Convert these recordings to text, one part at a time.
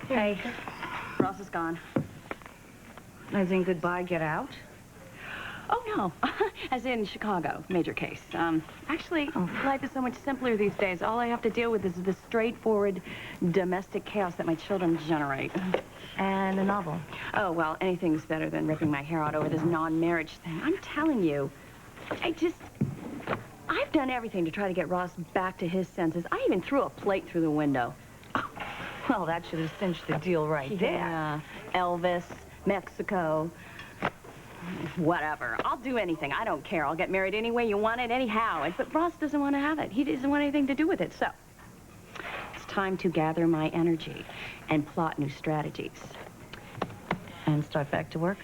Hey, Ross is gone. I think goodbye, get out? Oh, no. As in Chicago, major case. Actually, life is so much simpler these days. All I have to deal with is the straightforward domestic chaos that my children generate. And a novel. Oh, well, anything's better than ripping my hair out over this non-marriage thing. I'm telling you, I've done everything to try to get Ross back to his senses. I even threw a plate through the window. Well, that should have cinched the deal right there. Yeah. Elvis, Mexico, whatever. I'll do anything. I don't care. I'll get married any way you want it, anyhow. But Ross doesn't want to have it. He doesn't want anything to do with it. So it's time to gather my energy and plot new strategies. And start back to work?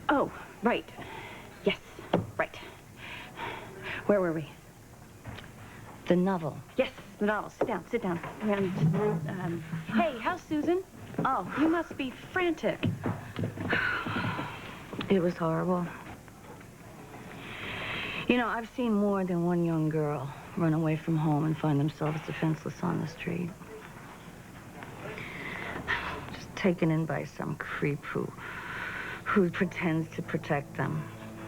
Oh, right. Yes, right. Where were we? The novel. Yes, the novel. Sit down, sit down. Hey, how's Susan? Oh, you must be frantic. It was horrible. You know, I've seen more than one young girl run away from home and find themselves defenseless on the street. Just taken in by some creep who pretends to protect them,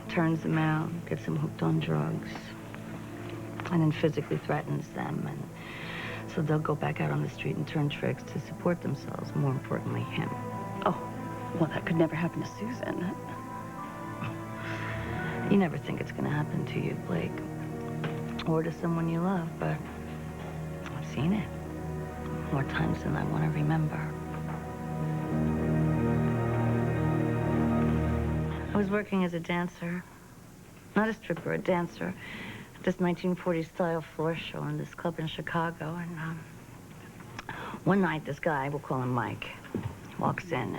turns them out, gets them hooked on drugs, and then physically threatens them. And so they'll go back out on the street and turn tricks to support themselves, more importantly, him. Oh, well, that could never happen to Susan. You never think it's going to happen to you, Blake, or to someone you love, but I've seen it more times than I want to remember. I was working as a dancer, not a stripper, a dancer, at this 1940s style floor show in this club in Chicago, and one night this guy, we'll call him Mike, walks in,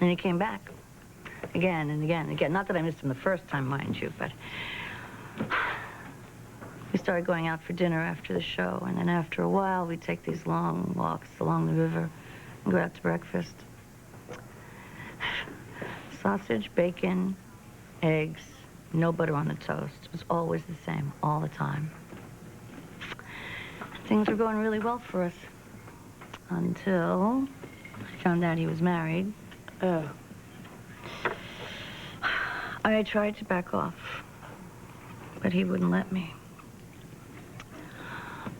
and he came back. Again and again and again. Not that I missed him the first time, mind you, but we started going out for dinner after the show, and then after a while, we'd take these long walks along the river and go out to breakfast. Sausage, bacon, eggs, no butter on the toast. It was always the same, all the time. Things were going really well for us until I found out he was married. Oh. I tried to back off, but he wouldn't let me.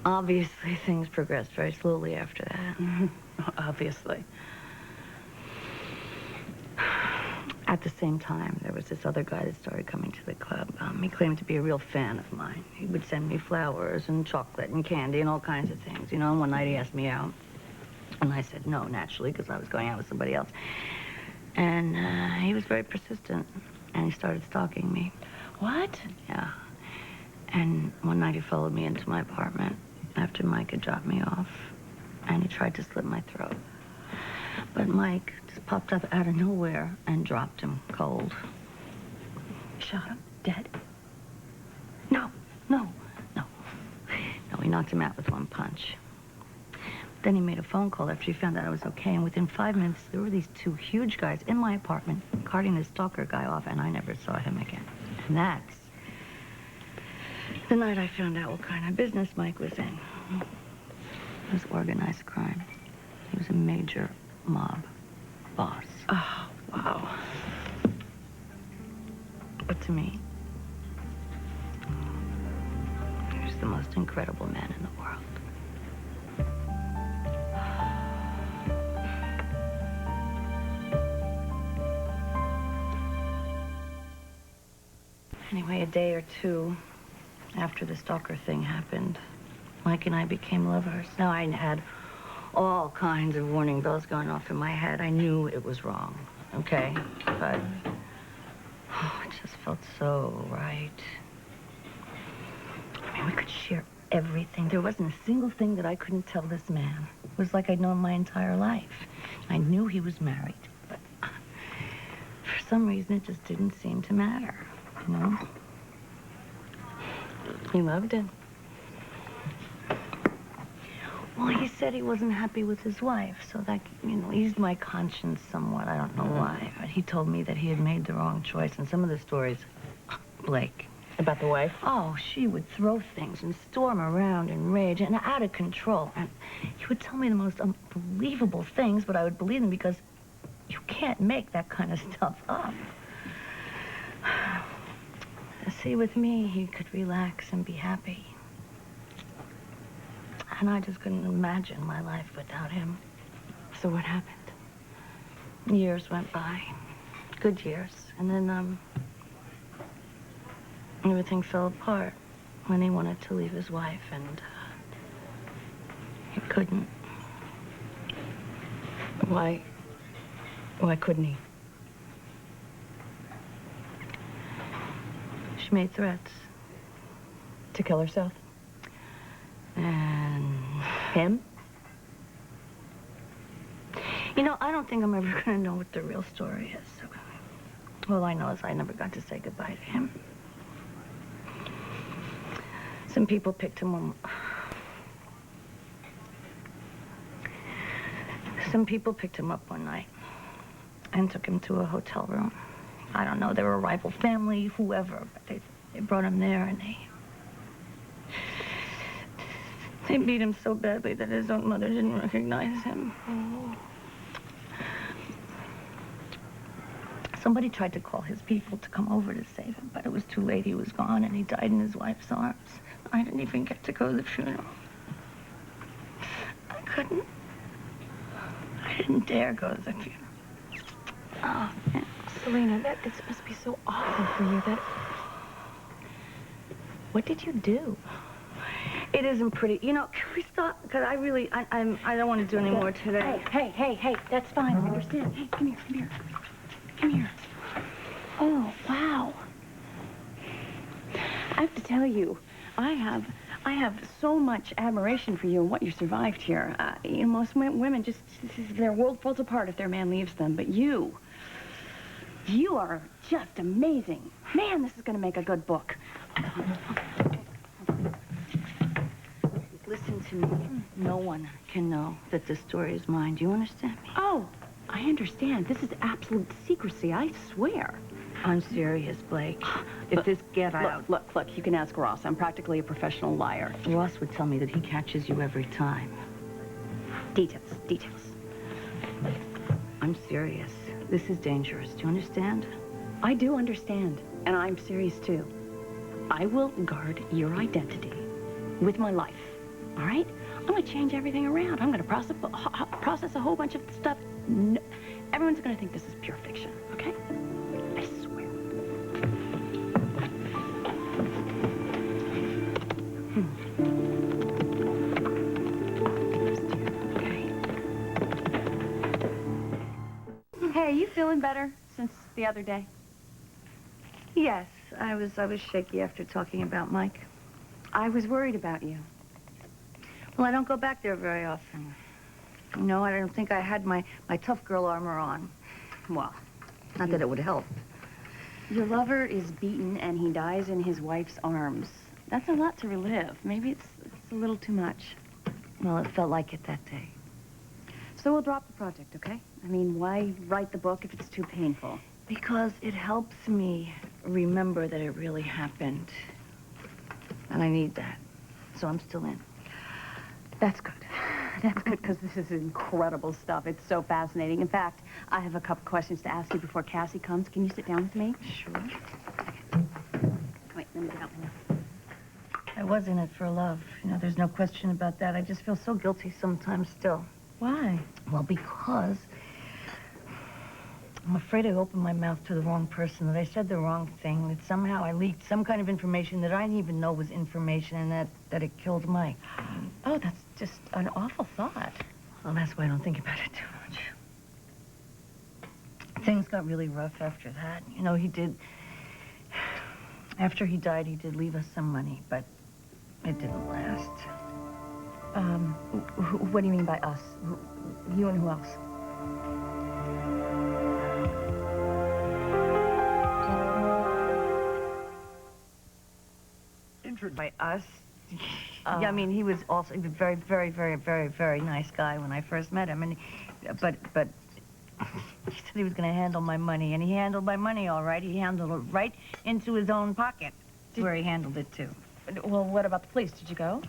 Obviously, things progressed very slowly after that. Obviously. At the same time, there was this other guy that started coming to the club. He claimed to be a real fan of mine. He would send me flowers and chocolate and candy and all kinds of things. You know, and one night he asked me out. And I said no, naturally, because I was going out with somebody else. And he was very persistent. And he started stalking me. What? Yeah. And one night he followed me into my apartment after Mike had dropped me off. And he tried to slit my throat. But Mike just popped up out of nowhere and dropped him cold. Shot him? Dead? No. No, he knocked him out with one punch. Then he made a phone call after he found out I was okay, and within 5 minutes, there were these two huge guys in my apartment carting this stalker guy off, and I never saw him again. And that's the night I found out what kind of business Mike was in. It was organized crime. He was a major mob boss. Oh, wow. But to me, he was the most incredible man in the world. Anyway, a day or two after the stalker thing happened, Mike and I became lovers. Now, I had all kinds of warning bells going off in my head. I knew it was wrong, okay? But it just felt so right. I mean, we could share everything. There wasn't a single thing that I couldn't tell this man. It was like I'd known my entire life. I knew he was married, but for some reason, it just didn't seem to matter. You know? He loved it. Well, he said he wasn't happy with his wife, so that, eased my conscience somewhat. I don't know why. But he told me that he had made the wrong choice. And some of the stories, Blake. About the wife? Oh, she would throw things and storm around in rage and out of control. And he would tell me the most unbelievable things, but I would believe them because you can't make that kind of stuff up. See, with me, he could relax and be happy. And I just couldn't imagine my life without him. So what happened? Years went by. Good years. And then, everything fell apart when he wanted to leave his wife, and he couldn't. Why couldn't he? She made threats. To kill herself? And... Him? I don't think I'm ever going to know what the real story is. All I know is I never got to say goodbye to him. Some people picked him up. Some people picked him up one night and took him to a hotel room. I don't know, they were a rival family, whoever, but they brought him there and they beat him so badly that his own mother didn't recognize him. Oh. Somebody tried to call his people to come over to save him, but it was too late. He was gone, and he died in his wife's arms. I didn't even get to go to the funeral. I couldn't. I didn't dare go to the funeral. Oh, man. Selena, it must be so awful for you that... What did you do? It isn't pretty. Can we stop? Because I don't want to do any more today. Hey, that's fine. I understand. Hey, come here. Come here. Oh, wow. I have to tell you, I have so much admiration for you and what you survived here. Most women their world falls apart if their man leaves them, but you are just amazing. Man, this is going to make a good book. Listen to me. No one can know that this story is mine. Do you understand me? Oh, I understand. This is absolute secrecy, I swear. I'm serious, Blake. If this get out... Look, you can ask Ross. I'm practically a professional liar. Ross would tell me that he catches you every time. Details. I'm serious. This is dangerous. Do you understand? I do understand, and I'm serious too. I will guard your identity with my life, all right? I'm gonna change everything around. I'm gonna process a whole bunch of stuff. No, everyone's gonna think this is pure fiction, okay? I swear. Okay. Hey, you feeling better since the other day? Yes, I was shaky after talking about Mike. I was worried about you. Well, I don't go back there very often. I don't think I had my tough girl armor on. Well, not that it would help. Your lover is beaten and he dies in his wife's arms. That's a lot to relive. Maybe it's a little too much. Well, it felt like it that day. So we'll drop the project, okay? I mean, why write the book if it's too painful? Because it helps me remember that it really happened. And I need that. So I'm still in. That's good. That's good, because this is incredible stuff. It's so fascinating. In fact, I have a couple questions to ask you before Cassie comes. Can you sit down with me? Sure. Wait, let me get out my notes. I was in it for love. There's no question about that. I just feel so guilty sometimes still. Why? Well, because I'm afraid I opened my mouth to the wrong person, that I said the wrong thing, that somehow I leaked some kind of information that I didn't even know was information, and that it killed Mike. Oh, that's just an awful thought. Well, that's why I don't think about it too much. Things got really rough after that. He did... After he died, he did leave us some money, but it didn't last. What do you mean by us? You and who else? By us? Yeah, I mean, he was also a very, very, very, very, very nice guy when I first met him. And but he said he was going to handle my money, and he handled my money all right. He handled it right into his own pocket, where he handled it to. Well, what about the police? Did you go?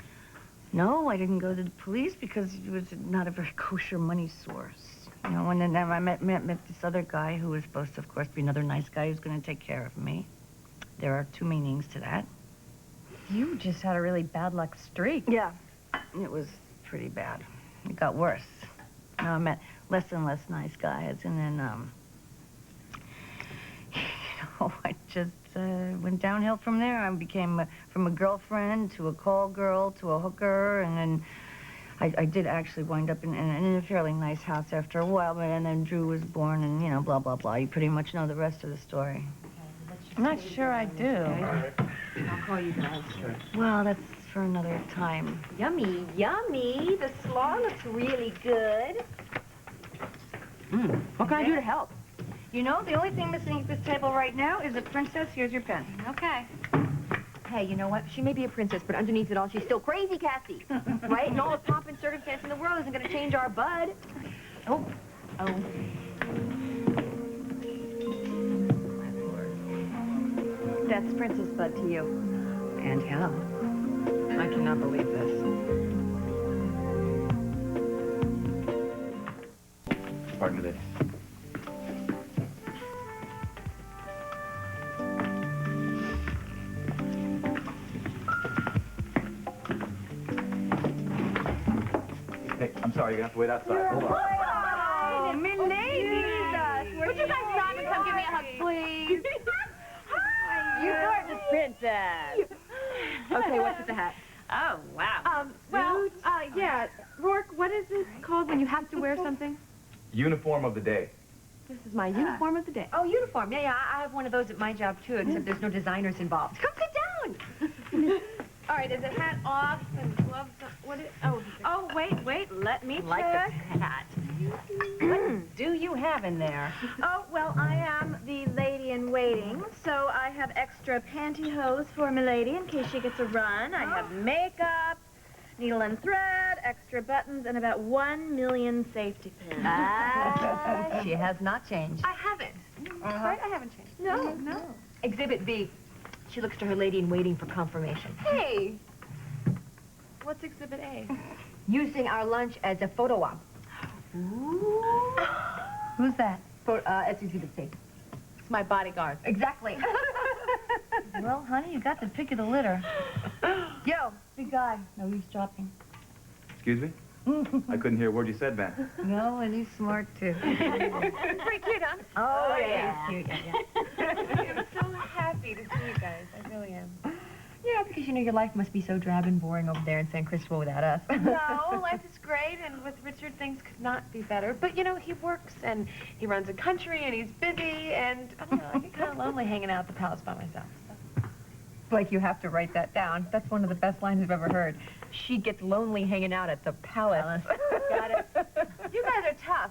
No, I didn't go to the police because it was not a very kosher money source. You know, and then I met this other guy who was supposed to, of course, be another nice guy who's going to take care of me. There are two meanings to that. You just had a really bad luck streak. Yeah, it was pretty bad. It got worse. You know, I met less and less nice guys, and then, you know, I just went downhill from there. I became from a girlfriend to a call girl to a hooker, and then I did actually wind up in a fairly nice house after a while, and then Drew was born, and, you know, blah, blah, blah. You pretty much know the rest of the story. I'm not sure I do. I'll call you guys. Well, that's for another time. Yummy, yummy. The slaw looks really good. What can I do to help? You know, the only thing missing at this table right now is a princess. Here's your pen. Okay. Hey, you know what? She may be a princess, but underneath it all, she's still crazy, Cassie. Right? And all the pomp and circumstance in the world isn't going to change our bud. Oh. That's Princess Bud to you. And how? I cannot believe this. Pardon this. Hey, I'm sorry, you're gonna have to wait outside. Hold on. Oh, milady! Would you guys stop and come give me a hug, please? You gorgeous princess. Okay, what's with the hat? Oh, wow. Yeah. Rourke, what is this called when you have to wear something? Uniform of the day. This is my uniform of the day. Oh, uniform. Yeah, I have one of those at my job, too, except there's no designers involved. Come sit down! All right, is the hat off and gloves on? What is... Oh, wait. Let me Like check. a hat. What do you have in there? Oh, well, I am the lady in waiting, so I have extra pantyhose for milady in case she gets a run. I have makeup, needle and thread, extra buttons, and about 1 million safety pins. She has not changed. I haven't. Right? I haven't changed. No. Exhibit B. She looks to her lady in waiting for confirmation. Hey! What's Exhibit A? Using our lunch as a photo op. Ooh. Who's that? It's Exhibit C. It's my bodyguard. Exactly. Well, honey, you got the pick of the litter. Yo, big guy. No eavesdropping. Excuse me? I couldn't hear a word you said, man. No, and he's smart, too. Pretty cute, huh? Oh, yeah. Cute, yeah. I'm so happy to see you guys. I really am. Yeah, because, you know, your life must be so drab and boring over there in San Cristobal without us. No, life is great, and with Richard, things could not be better. But, you know, he works, and he runs a country, and he's busy, and, I don't know, I get kind of lonely hanging out at the palace by myself. So. Blake, you have to write that down. That's one of the best lines I've ever heard. She gets lonely hanging out at the palace. Got it. You guys are tough,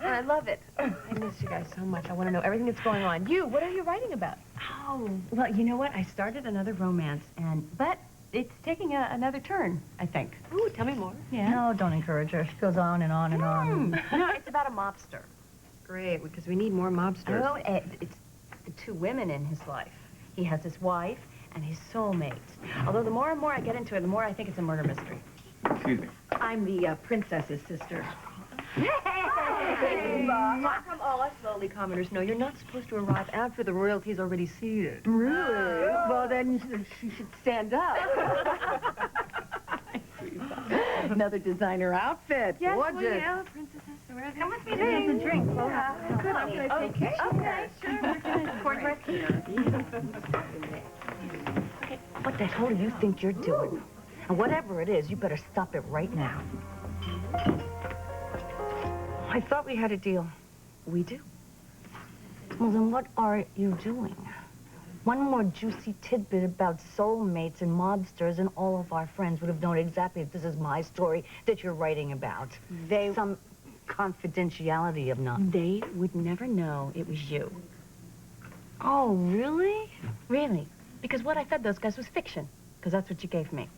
and I love it. I miss you guys so much. I want to know everything that's going on. You, what are you writing about? Oh, well, you know what? I started another romance, but it's taking another turn, I think. Ooh, tell me more. Yeah. No, don't encourage her. She goes on and on and on. No, it's about a mobster. Great, because we need more mobsters. Oh, it's the two women in his life. He has his wife and his soulmate. Although the more and more I get into it, the more I think it's a murder mystery. Excuse me. I'm the princess's sister. Hey! How come all us lowly commoners know you're not supposed to arrive after the royalty's already seated? Really? Well, then she should stand up. Another designer outfit. Yes, Gorgeous. well, yeah, princesses. So where are they? Come with me to get a drink. Well, Good, I'm going to take Okay. Okay, sure. Cornbread here. Okay, what the hell do you think you're doing? And whatever it is, you better stop it right now. I thought we had a deal. We do. Well, then what are you doing? One more juicy tidbit about soulmates and mobsters, and all of our friends would have known exactly if this is my story that you're writing about. Some confidentiality of none. They would never know it was you. Oh, really? Really. Because what I fed those guys was fiction. Because that's what you gave me.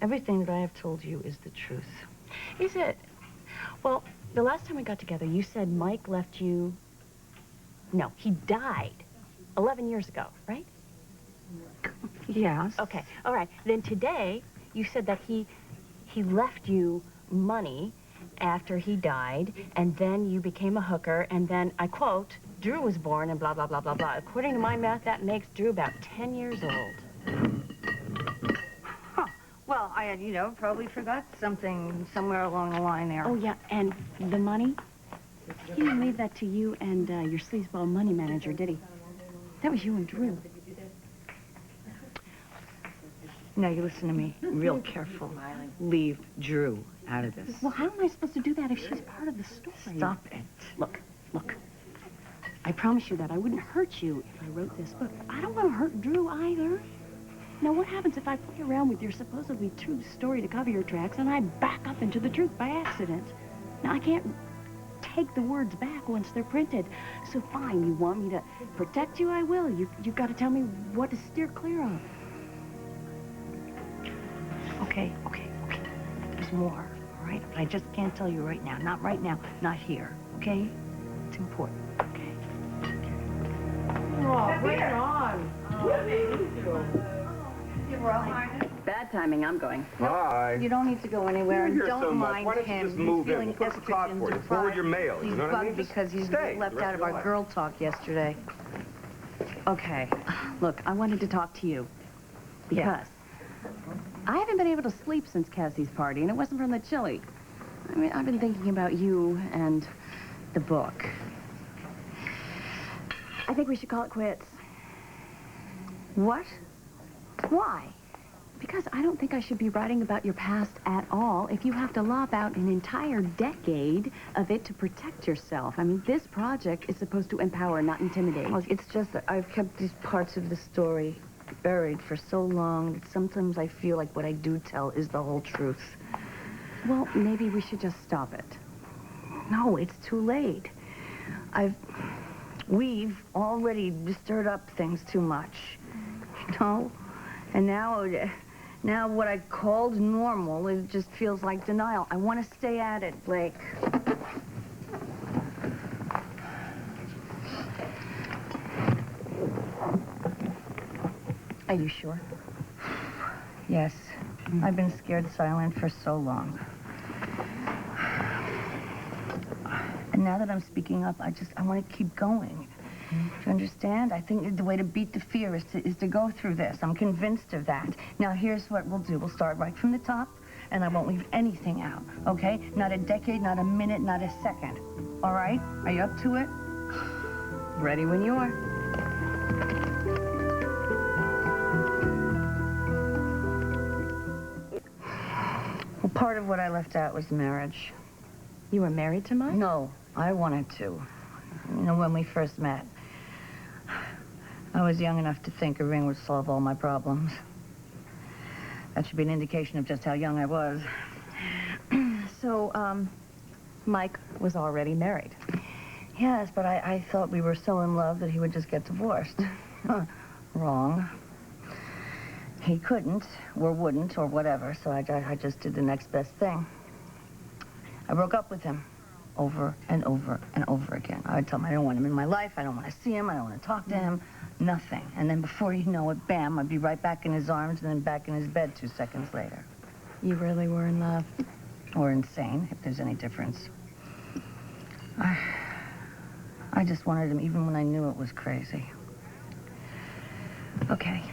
Everything that I have told you is the truth. Is it? Well, the last time we got together, you said Mike left you... No, he died 11 years ago, right? Yes. Okay, all right. Then today, you said that he left you money after he died, and then you became a hooker, and then, I quote, Drew was born, and blah, blah, blah, blah, blah. According to my math, that makes Drew about 10 years old. Huh. Well, I had, probably forgot something somewhere along the line there. Oh, yeah, and the money? He didn't leave that to you and your sleazeball money manager, did he? That was you and Drew. Now, you listen to me real careful. Leave Drew out of this. Well, how am I supposed to do that if she's part of the story? Stop it. Look. I promise you that I wouldn't hurt you if I wrote this book. I don't want to hurt Drew either. Now, what happens if I play around with your supposedly true story to cover your tracks and I back up into the truth by accident? Now, I can't take the words back once they're printed. So fine, you want me to protect you, I will. You've got to tell me what to steer clear of. Okay. There's more, all right? But I just can't tell you right now. Not right now. Not here, okay? It's important, okay? Oh, bring it on. Bad timing, I'm going. Hi. You don't need to go anywhere, and You're here so don't much. mind Why don't you him. just move He's in? feeling We'll put the talk estrogen for you. deprived. Forward your mail, you He's know what I mean? bugged Just because he's stay left the rest out of of your our life. girl talk yesterday. Okay. Look, I wanted to talk to you because Yeah. I haven't been able to sleep since Cassie's party, and it wasn't from the chili. I mean, I've been thinking about you and the book. I think we should call it quits. What? Why? Because I don't think I should be writing about your past at all if you have to lop out an entire decade of it to protect yourself. I mean, this project is supposed to empower, not intimidate. Well, it's just that I've kept these parts of the story buried for so long that sometimes I feel like what I do tell is the whole truth. Well, maybe we should just stop it. No, it's too late. We've already stirred up things too much, And now what I called normal, it just feels like denial. I want to stay at it, Blake. Are you sure? Yes. I've been scared silent for so long. And now that I'm speaking up, I want to keep going. Do you understand? I think the way to beat the fear is to go through this. I'm convinced of that. Now, here's what we'll do. We'll start right from the top, and I won't leave anything out, okay? Not a decade, not a minute, not a second. All right? Are you up to it? Ready when you are. Well, part of what I left out was marriage. You were married to Mike? No, I wanted to. When we first met, I was young enough to think a ring would solve all my problems. That should be an indication of just how young I was. So, Mike was already married. Yes, but I thought we were so in love that he would just get divorced. Wrong. He couldn't, or wouldn't, or whatever, so I just did the next best thing. I broke up with him over and over and over again. I would tell him I don't want him in my life, I don't want to see him, I don't want to talk to him, nothing. And then before you know it, bam, I'd be right back in his arms and then back in his bed 2 seconds later. You really were in love. Or insane, if there's any difference. I just wanted him even when I knew it was crazy. Okay.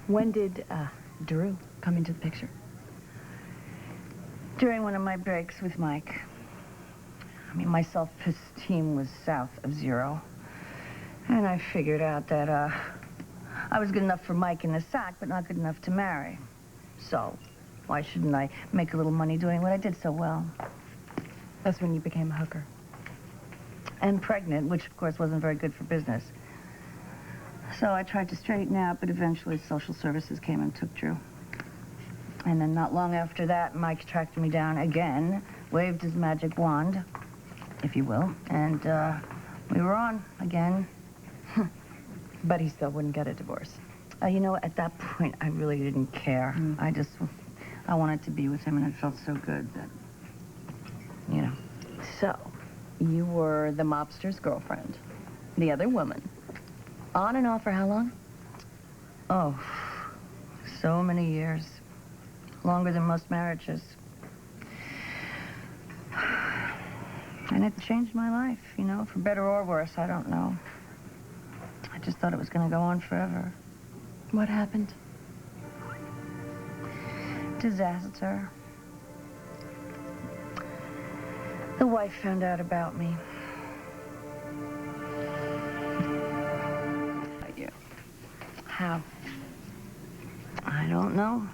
When did Drew come into the picture? During one of my breaks with Mike. I mean, my self-esteem was south of zero. And I figured out that I was good enough for Mike in the sack, but not good enough to marry. So, why shouldn't I make a little money doing what I did so well? That's when you became a hooker. And pregnant, which, of course, wasn't very good for business. So I tried to straighten out, but eventually social services came and took Drew. And then not long after that, Mike tracked me down again, waved his magic wand, if you will, and we were on again. But he still wouldn't get a divorce. At that point, I really didn't care. I just I wanted to be with him, and it felt so good that, you know. So, you were the mobster's girlfriend, the other woman. On and off for how long? Oh, so many years. Longer than most marriages. And it changed my life, you know, for better or worse, I don't know. I just thought it was going to go on forever. What happened? Disaster. The wife found out about me. You. How? I don't know.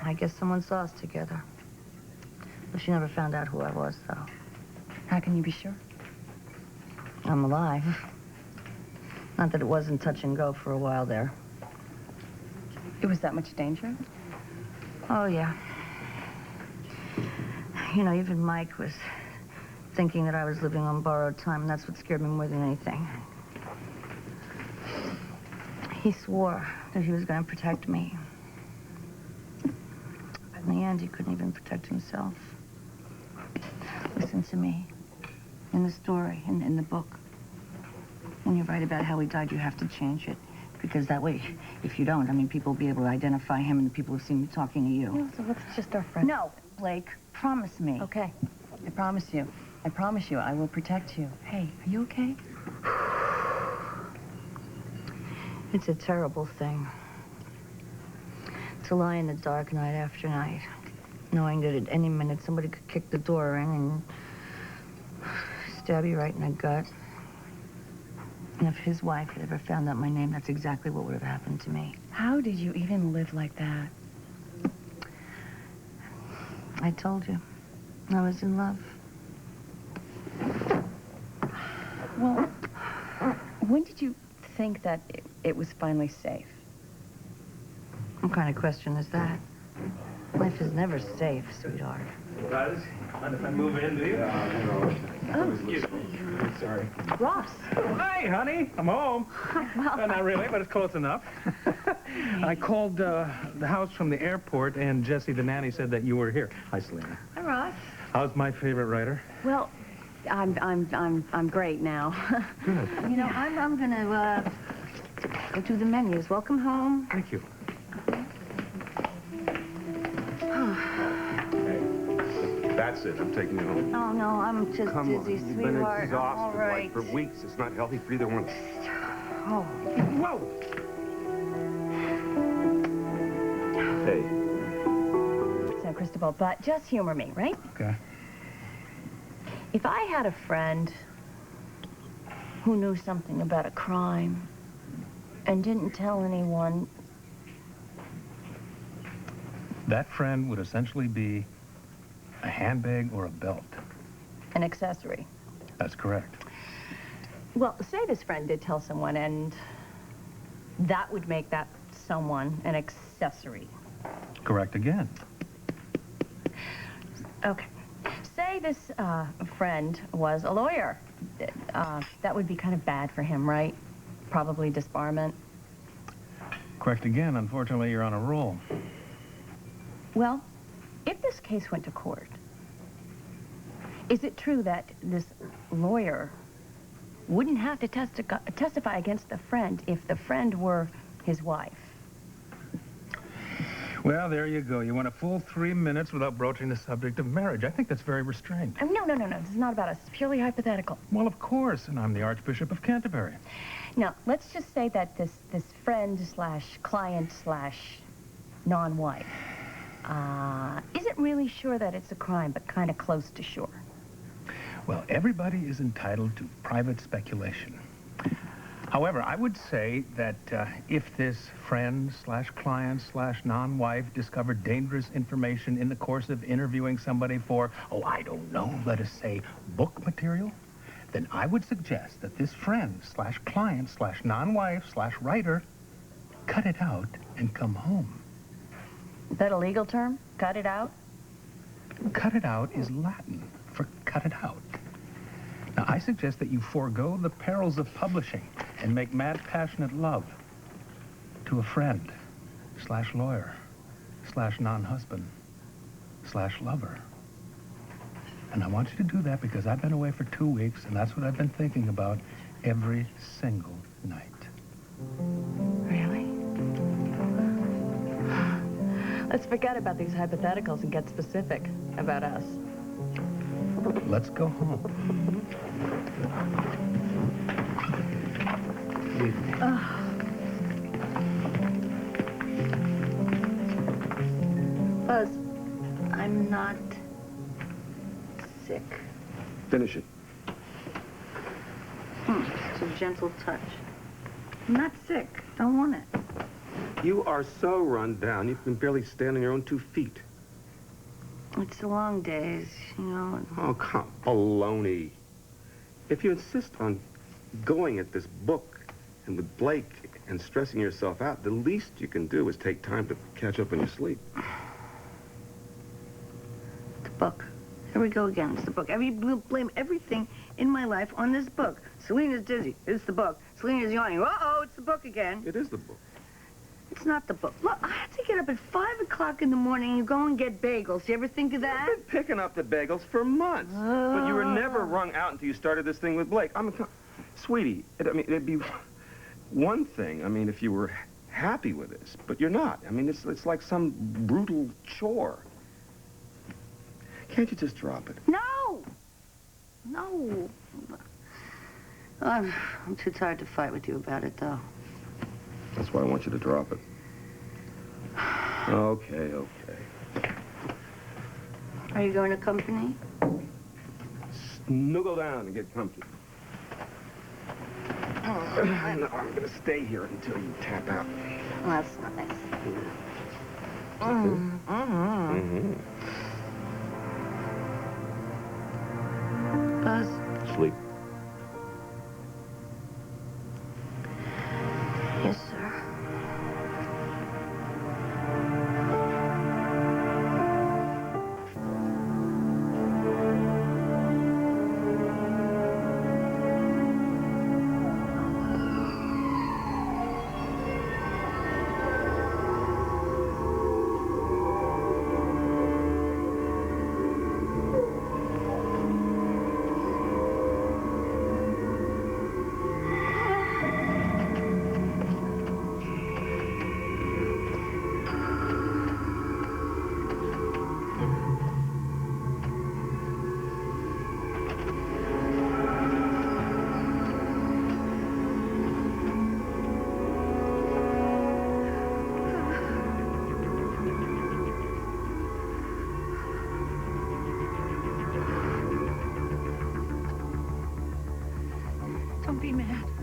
I guess someone saw us together. But she never found out who I was, though. How can you be sure? I'm alive. Not that it wasn't touch and go for a while there. It was that much danger? Oh, yeah. You know, even Mike was thinking that I was living on borrowed time, and that's what scared me more than anything. He swore that he was going to protect me. But in the end, he couldn't even protect himself. Listen to me. In the story, in the book, when you write about how he died, you have to change it. Because that way, if you don't, I mean, people will be able to identify him and the people who've seen me talking to you. No, so let's just our friend. No, Blake, promise me. Okay. I promise you. I promise you, I will protect you. Hey, are you okay? It's a terrible thing. To lie in the dark night after night, knowing that at any minute somebody could kick the door in and stab you right in the gut. And if his wife had ever found out my name, that's exactly what would have happened to me. How did you even live like that? I told you. I was in love. Well, when did you think that it was finally safe? What kind of question is that? Life is never safe, sweetheart. Guys, mind if I move in, do you? Excuse me. Sorry. Ross. Hi, honey. I'm home. Not really, but it's close enough. I called the house from the airport, and Jessie, the nanny, said that you were here. Hi, Selena. Hi, Ross. How's my favorite writer? Well, I'm great now. Good. You know, I'm gonna go through the menus. Welcome home. Thank you. That's it. I'm taking you home. Oh, no, I'm just Come on. dizzy, You've been sweetheart. exhausted All right. like for weeks. It's not healthy for either one. Oh. Whoa! Hey. So, Cristobal, but just humor me, right? Okay. If I had a friend who knew something about a crime and didn't tell anyone, That friend would essentially be a handbag or a belt. an accessory. That's correct. Well, say this friend did tell someone, and that would make that someone an accessory. Correct again. Okay. Say this friend was a lawyer. That would be kind of bad for him, right? Probably disbarment. Correct again. Unfortunately, you're on a roll. Well, if this case went to court, is it true that this lawyer wouldn't have to testify against the friend if the friend were his wife? Well, there you go. You went a full 3 minutes without broaching the subject of marriage. I think that's very restrained. Oh, no. This is not about us. It's purely hypothetical. Well, of course, and I'm the Archbishop of Canterbury. Now, let's just say that this friend slash client slash non-wife isn't really sure that it's a crime, but kind of close to sure. Well, everybody is entitled to private speculation. However, I would say that if this friend slash client slash non-wife discovered dangerous information in the course of interviewing somebody for, oh, I don't know, let us say book material, then I would suggest that this friend slash client slash non-wife slash writer cut it out and come home. Is that a legal term? Cut it out? Cut it out is Latin for cut it out. Now, I suggest that you forego the perils of publishing and make mad, passionate love to a friend slash lawyer slash non-husband slash lover. And I want you to do that because I've been away for 2 weeks, and that's what I've been thinking about every single night. Really? Let's forget about these hypotheticals and get specific about us. Let's go home. Buzz, I'm not sick. Finish it. It's a gentle touch. I'm not sick. Don't want it. You are so run down, you can barely stand on your own 2 feet. It's the long days, you know. Oh, come, baloney. If you insist on going at this book and with Blake and stressing yourself out, the least you can do is take time to catch up on your sleep. The book. Here we go again. It's the book. You blame everything in my life on this book. Selena's dizzy. It's the book. Selena's yawning. Uh-oh, it's the book again. It is the book. It's not the book. Look, I have to get up at 5 o'clock in the morning and go and get bagels. You ever think of that? I've been picking up the bagels for months. But you were never wrung out until you started this thing with Blake. Sweetie, it'd be one thing, if you were happy with this, but you're not. It's like some brutal chore. Can't you just drop it? No! No. I'm too tired to fight with you about it, though. That's why I want you to drop it. Okay. Are you going to company? Snuggle down and get comfy. No, I'm gonna stay here until you tap out. Oh, that's nice. Buzz, Sleep. yes, sir. Don't be mad.